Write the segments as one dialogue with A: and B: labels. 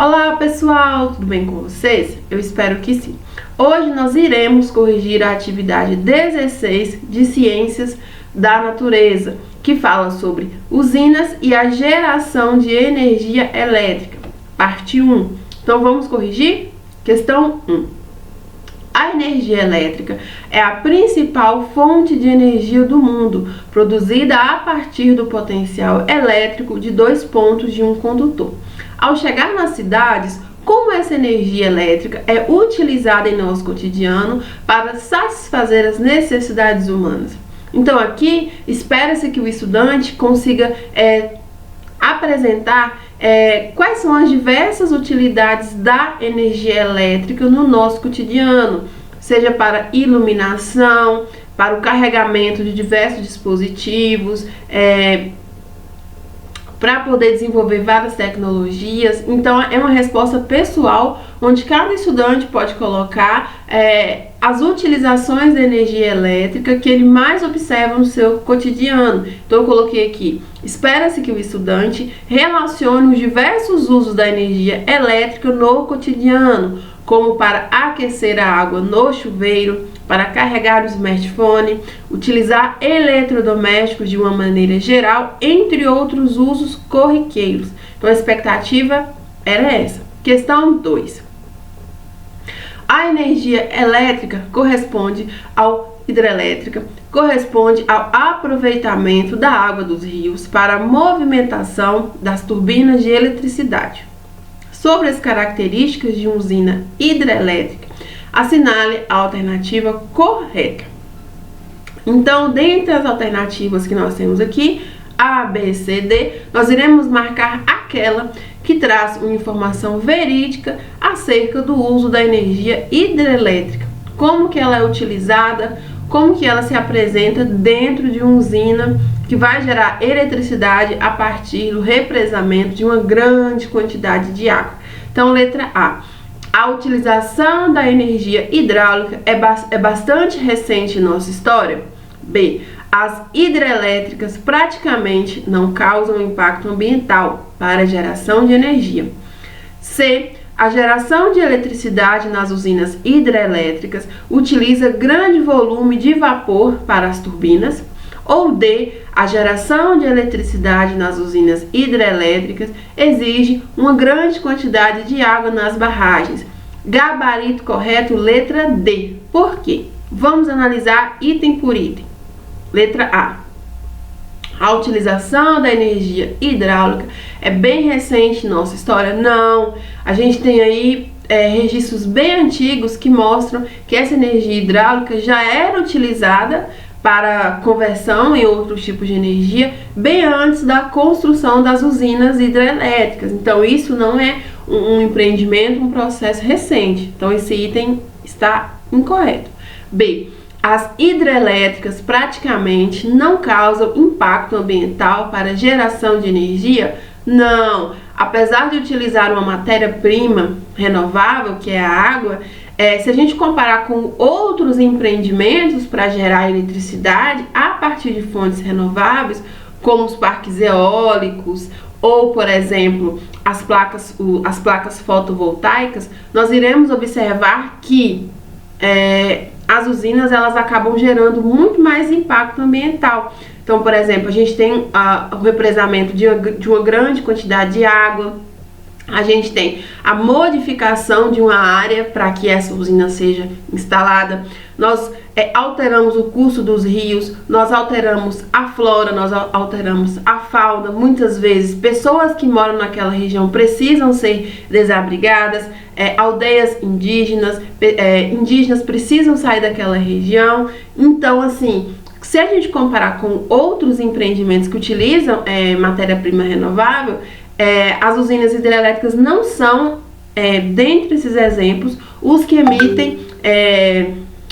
A: Olá pessoal, tudo bem com vocês? Eu espero que sim. Hoje nós iremos corrigir a atividade 16 de Ciências da Natureza, que fala sobre usinas e a geração de energia elétrica, parte 1. Então vamos corrigir? Questão 1. A energia elétrica é a principal fonte de energia do mundo, produzida a partir do potencial elétrico de dois pontos de um condutor. Ao chegar nas cidades, como essa energia elétrica é utilizada em nosso cotidiano para satisfazer as necessidades humanas? Então aqui, espera-se que o estudante consiga apresentar quais são as diversas utilidades da energia elétrica no nosso cotidiano, seja para iluminação, para o carregamento de diversos dispositivos, para poder desenvolver várias tecnologias. Então é uma resposta pessoal, onde cada estudante pode colocar as utilizações da energia elétrica que ele mais observa no seu cotidiano. Então eu coloquei aqui: espera-se que o estudante relacione os diversos usos da energia elétrica no cotidiano, como para aquecer a água no chuveiro, para carregar o smartphone, utilizar eletrodomésticos de uma maneira geral, entre outros usos corriqueiros. Então a expectativa era essa. Questão 2. A energia elétrica corresponde ao hidrelétrica, corresponde ao aproveitamento da água dos rios para a movimentação das turbinas de eletricidade. Sobre as características de uma usina hidrelétrica, assinale a alternativa correta. Então, dentre as alternativas que nós temos aqui, A, B, C, D, nós iremos marcar aquela que traz uma informação verídica acerca do uso da energia hidrelétrica, como que ela é utilizada, como que ela se apresenta dentro de uma usina que vai gerar eletricidade a partir do represamento de uma grande quantidade de água. Então, letra A. A utilização da energia hidráulica é bastante recente em nossa história. B. As hidrelétricas praticamente não causam impacto ambiental para a geração de energia. C. A geração de eletricidade nas usinas hidrelétricas utiliza grande volume de vapor para as turbinas. Ou D. A geração de eletricidade nas usinas hidrelétricas exige uma grande quantidade de água nas barragens. Gabarito correto, letra D. Por quê? Vamos analisar item por item. Letra A. A utilização da energia hidráulica é bem recente em nossa história? Não. A gente tem aí registros bem antigos que mostram que essa energia hidráulica já era utilizada para conversão em outros tipos de energia bem antes da construção das usinas hidrelétricas. Então isso não é um empreendimento, um processo recente. Então esse item está incorreto. B. As hidrelétricas praticamente não causam impacto ambiental para geração de energia? Não. Apesar de utilizar uma matéria-prima renovável, que é a água, se a gente comparar com outros empreendimentos para gerar eletricidade a partir de fontes renováveis, como os parques eólicos ou, por exemplo, as placas fotovoltaicas, nós iremos observar que as usinas elas acabam gerando muito mais impacto ambiental. Então, por exemplo, a gente tem o represamento de uma grande quantidade de água, a gente tem a modificação de uma área para que essa usina seja instalada, nós alteramos o curso dos rios, nós alteramos a flora, nós alteramos a fauna. Muitas vezes, pessoas que moram naquela região precisam ser desabrigadas, aldeias indígenas, indígenas precisam sair daquela região. Então, assim, se a gente comparar com outros empreendimentos que utilizam matéria-prima renovável, as usinas hidrelétricas não são, dentre esses exemplos, os que emitem,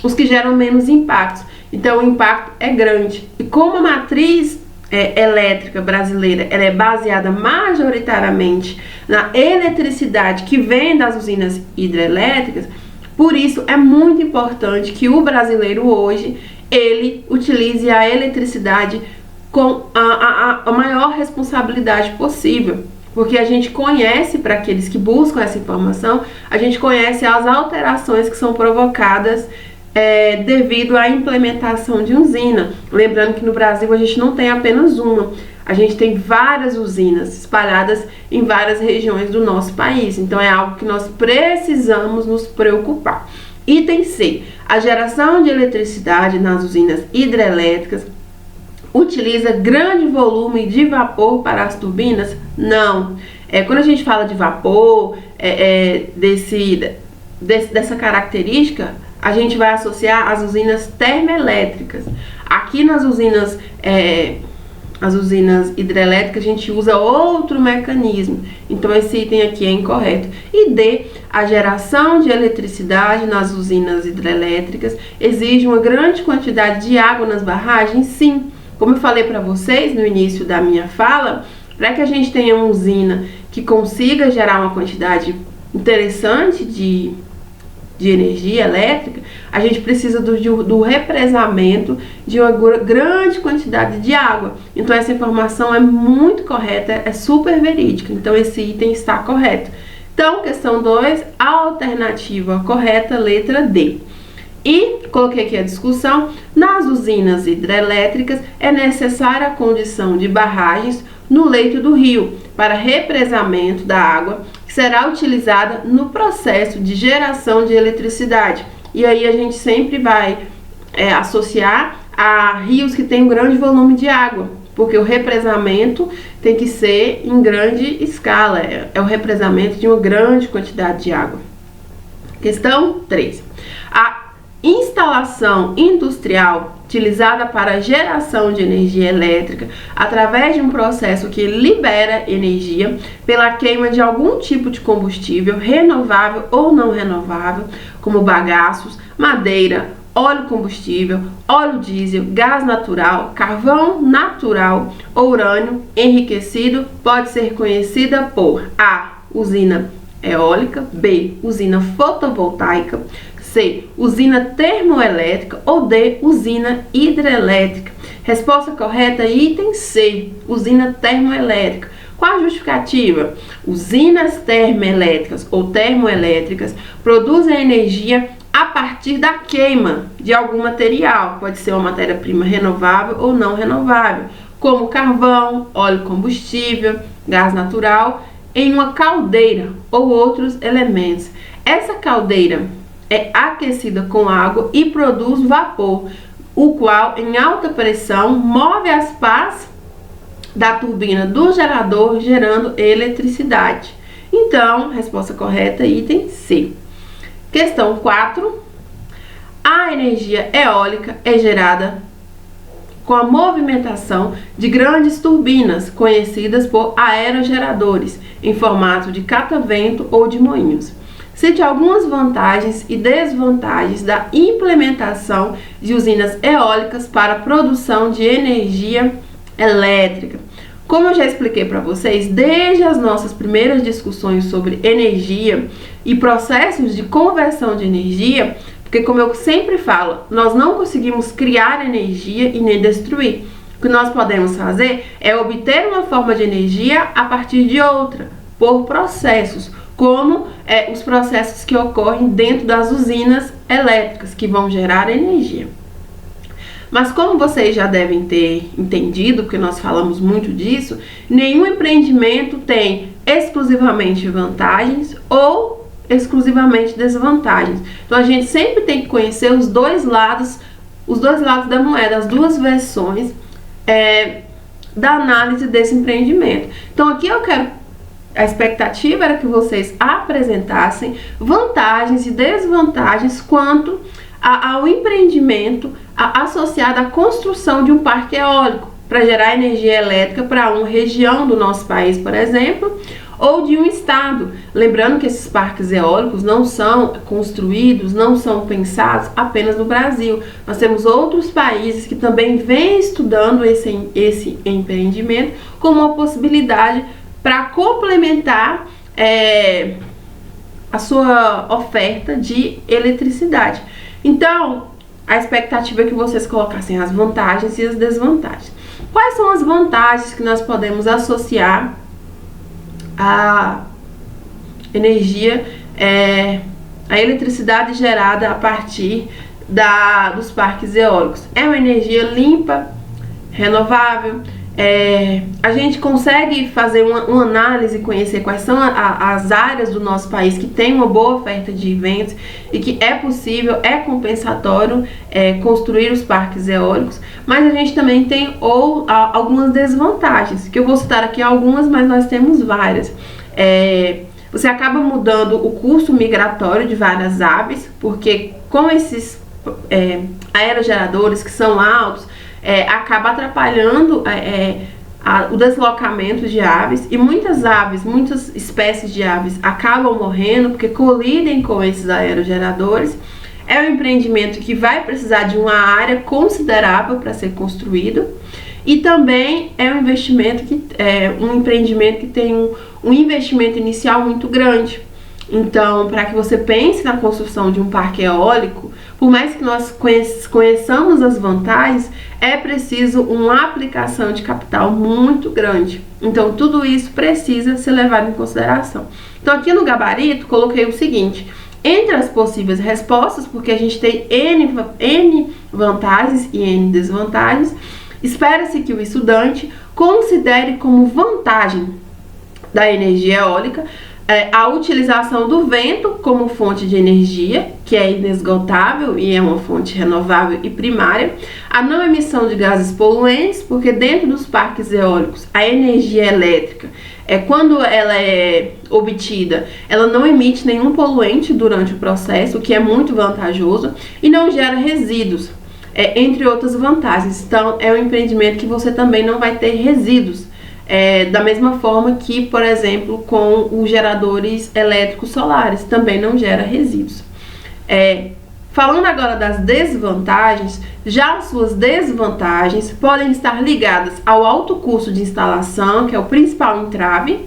A: os que geram menos impactos. Então o impacto é grande. E como a matriz elétrica brasileira ela é baseada majoritariamente na eletricidade que vem das usinas hidrelétricas, por isso é muito importante que o brasileiro hoje ele utilize a eletricidade com a maior responsabilidade possível. porque a gente conhece, para aqueles que buscam essa informação, a gente conhece as alterações que são provocadas devido à implementação de usina. Lembrando que no Brasil a gente não tem apenas uma, a gente tem várias usinas espalhadas em várias regiões do nosso país, então é algo que nós precisamos nos preocupar. Item C, a geração de eletricidade nas usinas hidrelétricas utiliza grande volume de vapor para as turbinas? Não. Quando a gente fala de vapor, dessa característica, a gente vai associar as usinas termoelétricas. Aqui nas usinas, as usinas hidrelétricas, a gente usa outro mecanismo. Então esse item aqui é incorreto. E D, a geração de eletricidade nas usinas hidrelétricas exige uma grande quantidade de água nas barragens? Sim. Como eu falei para vocês no início da minha fala, para que a gente tenha uma usina que consiga gerar uma quantidade interessante de energia elétrica, a gente precisa do represamento de uma grande quantidade de água. Então essa informação é muito correta, é super verídica, então esse item está correto. Então, questão 2, a alternativa correta, letra D. E coloquei aqui a discussão: nas usinas hidrelétricas é necessária a condição de barragens no leito do rio para represamento da água, que será utilizada no processo de geração de eletricidade. E aí a gente sempre vai associar a rios que têm um grande volume de água, porque o represamento tem que ser em grande escala, é o represamento de uma grande quantidade de água. Questão 3. A instalação industrial utilizada para geração de energia elétrica através de um processo que libera energia pela queima de algum tipo de combustível renovável ou não renovável, como bagaços, madeira, óleo combustível, óleo diesel, gás natural, carvão natural ou urânio enriquecido, pode ser conhecida por A, usina eólica, B, usina fotovoltaica, C, usina termoelétrica ou D, usina hidrelétrica. Resposta correta, item C, usina termoelétrica. Qual a justificativa? Usinas termoelétricas ou termoelétricas produzem energia a partir da queima de algum material, pode ser uma matéria-prima renovável ou não renovável, como carvão, óleo combustível, gás natural, em uma caldeira ou outros elementos. Essa caldeira é aquecida com água e produz vapor, o qual, em alta pressão, move as pás da turbina do gerador, gerando eletricidade. Então, resposta correta, item C. Questão 4. A energia eólica é gerada com a movimentação de grandes turbinas, conhecidas por aerogeradores, em formato de catavento ou de moinhos. Cite algumas vantagens e desvantagens da implementação de usinas eólicas para a produção de energia elétrica. Como eu já expliquei para vocês, desde as nossas primeiras discussões sobre energia e processos de conversão de energia, porque como eu sempre falo, nós não conseguimos criar energia e nem destruir. O que nós podemos fazer é obter uma forma de energia a partir de outra, por processos, como os processos que ocorrem dentro das usinas elétricas, que vão gerar energia. Mas como vocês já devem ter entendido, porque nós falamos muito disso, nenhum empreendimento tem exclusivamente vantagens ou exclusivamente desvantagens. Então a gente sempre tem que conhecer os dois lados da moeda, as duas versões da análise desse empreendimento. Então aqui a expectativa era que vocês apresentassem vantagens e desvantagens quanto ao empreendimento associado à construção de um parque eólico para gerar energia elétrica para uma região do nosso país, por exemplo, ou de um estado. Lembrando que esses parques eólicos não são construídos, não são pensados apenas no Brasil. Nós temos outros países que também vêm estudando esse empreendimento como uma possibilidade para complementar a sua oferta de eletricidade. Então, a expectativa é que vocês colocassem as vantagens e as desvantagens. Quais são as vantagens que nós podemos associar a energia, a eletricidade gerada a partir dos parques eólicos. É uma energia limpa, renovável. A gente consegue fazer uma análise e conhecer quais são as áreas do nosso país que tem uma boa oferta de ventos e que é possível, é compensatório construir os parques eólicos, mas a gente também tem algumas desvantagens, que eu vou citar aqui algumas, mas nós temos várias. Você acaba mudando o curso migratório de várias aves, porque com esses aerogeradores que são altos, acaba atrapalhando o deslocamento de aves, e muitas espécies de aves acabam morrendo porque colidem com esses aerogeradores. É um empreendimento que vai precisar de uma área considerável para ser construído, e também é um empreendimento que tem um investimento inicial muito grande. Então, para que você pense na construção de um parque eólico, por mais que nós conheçamos as vantagens, é preciso uma aplicação de capital muito grande. Então, tudo isso precisa ser levado em consideração. Então, aqui no gabarito, coloquei o seguinte: entre as possíveis respostas, porque a gente tem N vantagens e N desvantagens, espera-se que o estudante considere como vantagem da energia eólica a utilização do vento como fonte de energia, que é inesgotável e é uma fonte renovável e primária, a não emissão de gases poluentes, porque dentro dos parques eólicos a energia elétrica, quando ela é obtida, ela não emite nenhum poluente durante o processo, o que é muito vantajoso, e não gera resíduos, entre outras vantagens. Então, é um empreendimento que você também não vai ter resíduos. Da mesma forma que, por exemplo, com os geradores elétricos solares, também não gera resíduos. Falando agora das desvantagens, já as suas desvantagens podem estar ligadas ao alto custo de instalação, que é o principal entrave,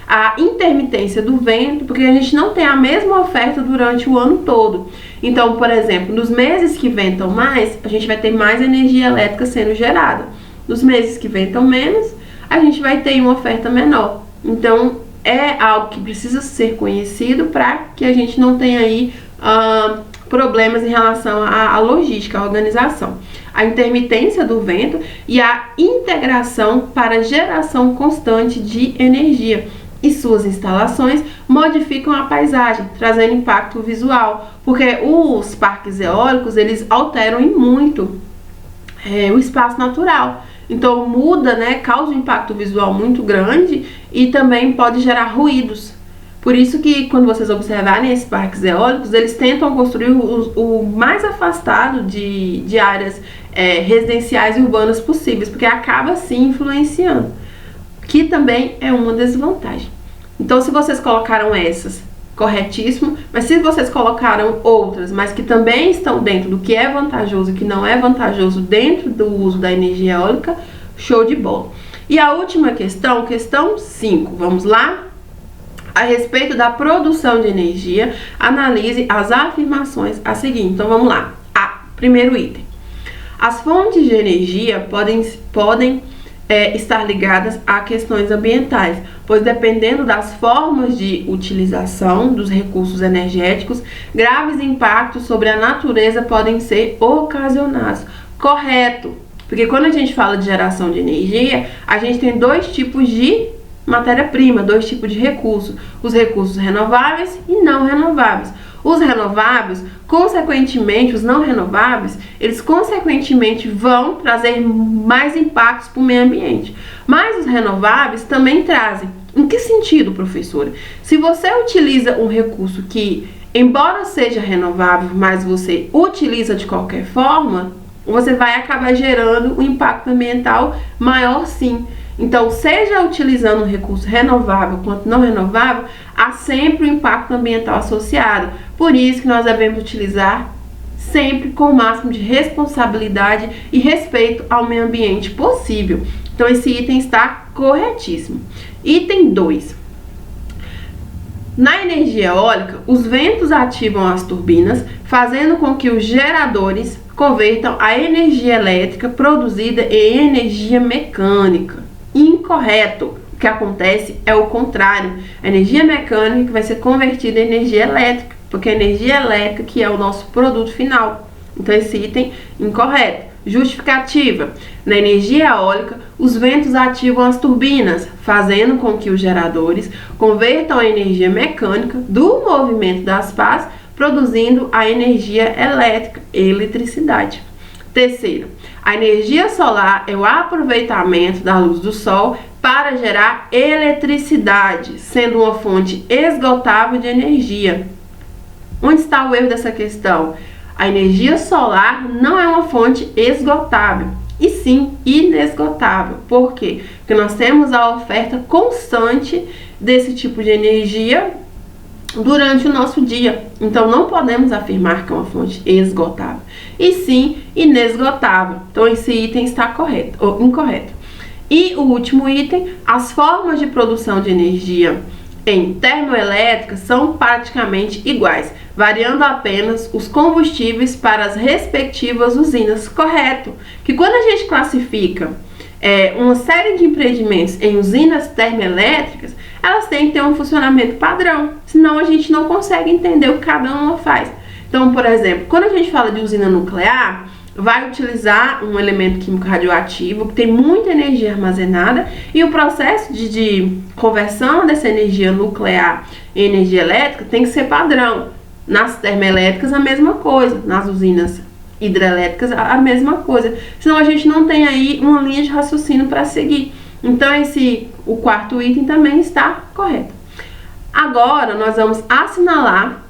A: a intermitência do vento, porque a gente não tem a mesma oferta durante o ano todo. Então, por exemplo, nos meses que ventam mais, a gente vai ter mais energia elétrica sendo gerada. Nos meses que ventam menos, a gente vai ter uma oferta menor. Então, é algo que precisa ser conhecido para que a gente não tenha aí problemas em relação à logística, à organização. A intermitência do vento e a integração para geração constante de energia. E suas instalações modificam a paisagem, trazendo impacto visual, porque os parques eólicos, eles alteram em muito o espaço natural. Então muda, causa um impacto visual muito grande e também pode gerar ruídos. Por isso que quando vocês observarem esses parques eólicos, eles tentam construir o mais afastado de áreas residenciais e urbanas possíveis, porque acaba sim influenciando, que também é uma desvantagem. Então, se vocês colocaram essas, corretíssimo, mas se vocês colocaram outras, mas que também estão dentro do que é vantajoso e que não é vantajoso dentro do uso da energia eólica, show de bola. E a última questão, questão 5, vamos lá? A respeito da produção de energia, analise as afirmações a seguir. Então vamos lá. Primeiro item. As fontes de energia podem estar ligadas a questões ambientais, pois dependendo das formas de utilização dos recursos energéticos, graves impactos sobre a natureza podem ser ocasionados. Correto, porque quando a gente fala de geração de energia, a gente tem dois tipos de matéria-prima, dois tipos de recursos: os recursos renováveis e não renováveis. Os renováveis, consequentemente, os não renováveis, eles consequentemente vão trazer mais impactos para o meio ambiente. Mas os renováveis também trazem. Em que sentido, professora? Se você utiliza um recurso que, embora seja renovável, mas você utiliza de qualquer forma, você vai acabar gerando um impacto ambiental maior, sim. Então, seja utilizando um recurso renovável quanto não renovável, há sempre um impacto ambiental associado. Por isso que nós devemos utilizar sempre com o máximo de responsabilidade e respeito ao meio ambiente possível. Então, esse item está corretíssimo. Item 2. Na energia eólica, os ventos ativam as turbinas, fazendo com que os geradores convertam a energia elétrica produzida em energia mecânica. Incorreto. que acontece é o contrário. A energia mecânica que vai ser convertida em energia elétrica, porque a energia elétrica que é o nosso produto final. Então esse item incorreto. Justificativa. Na energia eólica, os ventos ativam as turbinas, fazendo com que os geradores convertam a energia mecânica do movimento das pás, produzindo a energia elétrica, eletricidade. Terceiro, a energia solar é o aproveitamento da luz do sol para gerar eletricidade, sendo uma fonte esgotável de energia. Onde está o erro dessa questão? A energia solar não é uma fonte esgotável, e sim inesgotável. Por quê? Porque nós temos a oferta constante desse tipo de energia durante o nosso dia. Então não podemos afirmar que é uma fonte esgotável, e sim inesgotável. Então esse item está correto ou incorreto. E o último item, as formas de produção de energia em termoelétrica são praticamente iguais, variando apenas os combustíveis para as respectivas usinas. Correto? Que quando a gente classifica uma série de empreendimentos em usinas termoelétricas, elas têm que ter um funcionamento padrão, senão a gente não consegue entender o que cada uma faz. Então, por exemplo, quando a gente fala de usina nuclear, vai utilizar um elemento químico radioativo que tem muita energia armazenada, e o processo de conversão dessa energia nuclear em energia elétrica tem que ser padrão. Nas termoelétricas a mesma coisa, nas usinas hidrelétricas a mesma coisa, senão a gente não tem aí uma linha de raciocínio para seguir. Então o quarto item também está correto. Agora nós vamos assinalar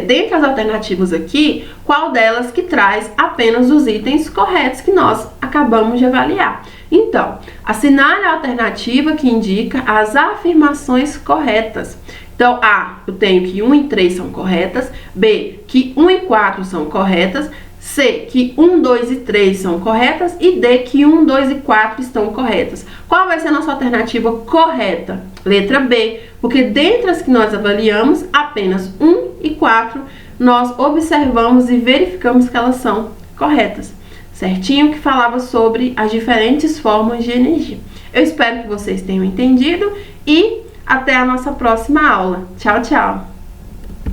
A: dentre as alternativas aqui, qual delas que traz apenas os itens corretos que nós acabamos de avaliar. Então, assinale a alternativa que indica as afirmações corretas. Então, A, eu tenho que 1 e 3 são corretas, B, que 1 e 4 são corretas, C, que 1, 2 e 3 são corretas, e D, que 1, 2 e 4 estão corretas. Qual vai ser a nossa alternativa correta? Letra B, porque dentre as que nós avaliamos, apenas 1 e 4 nós observamos e verificamos que elas são corretas. Certinho? Que falava sobre as diferentes formas de energia. Eu espero que vocês tenham entendido e até a nossa próxima aula. Tchau, tchau!